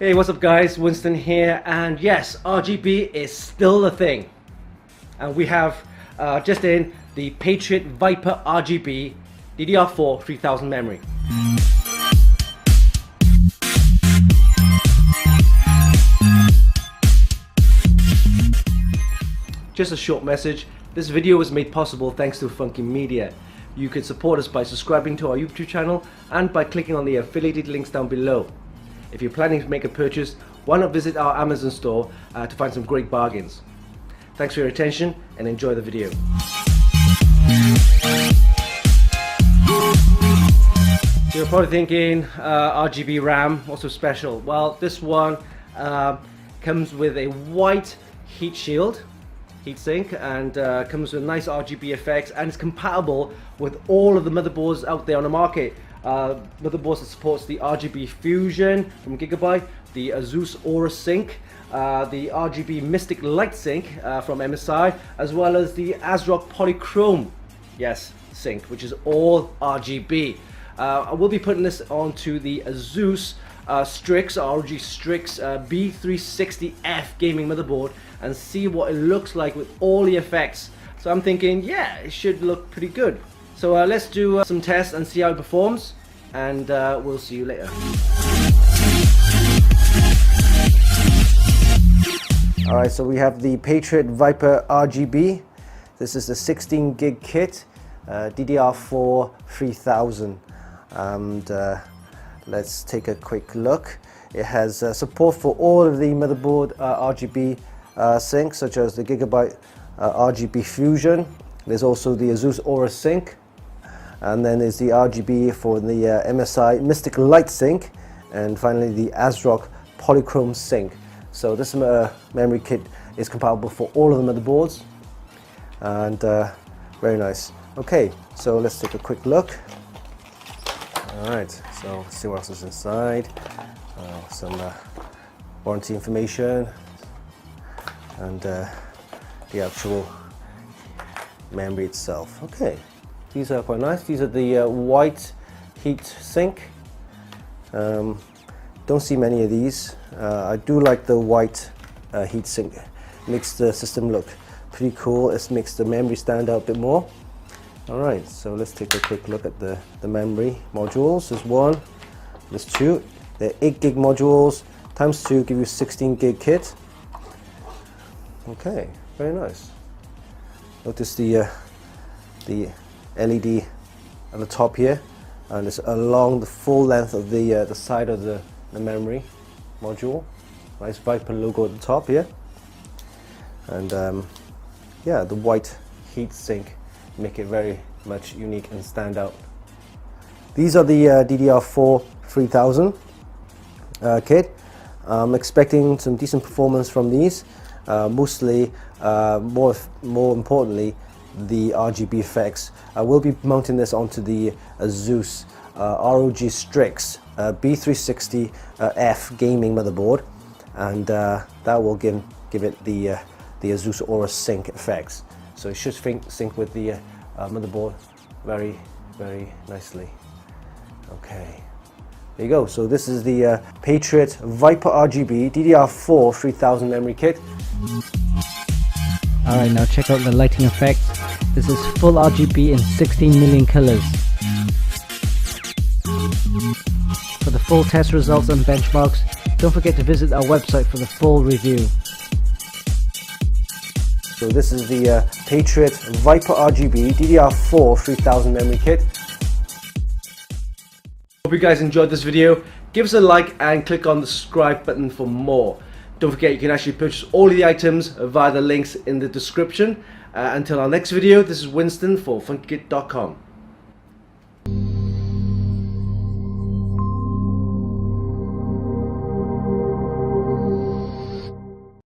Hey, what's up guys, Winston here, and yes, RGB is still a thing. And we have just in the Patriot Viper RGB DDR4-3000 memory. Just a short message, this video was made possible thanks to Funkykit. You can support us by subscribing to our YouTube channel and by clicking on the affiliated links down below. If you're planning to make a purchase, why not visit our Amazon store to find some great bargains. Thanks for your attention and enjoy the video. You're probably thinking RGB RAM, what's so special? Well, this one comes with a white heat shield, heatsink, and comes with nice RGB effects, and it's compatible with all of the motherboards out there on the market. Motherboards that supports the Rgb Fusion from Gigabyte, the Asus Aura Sync, the Rgb Mystic Light Sync from MSI, as well as the ASRock Polychrome, yes, sync, which is all RGB. I will be putting this onto the Asus Strix, ROG Strix B360F gaming motherboard and see what it looks like with all the effects. So I'm thinking, yeah, it should look pretty good. So let's do some tests and see how it performs, and we'll see you later. Alright, so we have the Patriot Viper RGB. This is the 16 gig kit, DDR4-3000. And let's take a quick look. It has support for all of the motherboard RGB syncs, such as the Gigabyte RGB Fusion. There's also the Asus Aura Sync, and then there's the RGB for the MSI Mystic Light Sync, and finally the ASRock Polychrome Sync. So this memory kit is compatible for all of the motherboards, and very nice. Okay, so let's take a quick look. Alright, so let's see what else is inside. Some warranty information, and the actual memory itself. Okay, these are quite nice. These are the white heat sink. Don't see many of these. I do like the white heat sink. Makes the system look pretty cool. It makes the memory stand out a bit more. Alright, so let's take a quick look at the memory modules. There's one, there's two. They're 8 gig modules times 2 give you 16 gig kit. Okay, very nice. Notice the LED at the top here, and it's along the full length of the side of the memory module. Nice Viper logo at the top here, and yeah, the white heat sink make it very much unique and stand out. These are the DDR4-3000 kit. I'm expecting some decent performance from these. Mostly, more importantly, the RGB effects. I will be mounting this onto the Asus ROG Strix B360F gaming motherboard, and that will give it the Asus Aura Sync effects. So it should sync with the motherboard very, very nicely. Okay, there you go. So this is the Patriot Viper RGB DDR4-3000 memory kit. Alright, now check out the lighting effects. This is full RGB in 16 million colors. For the full test results and benchmarks, don't forget to visit our website for the full review. So this is the Patriot Viper RGB DDR4-3000 memory kit. Hope you guys enjoyed this video. Give us a like and click on the subscribe button for more. Don't forget you can actually purchase all of the items via the links in the description. Until our next video, this is Winston for Funkykit.com.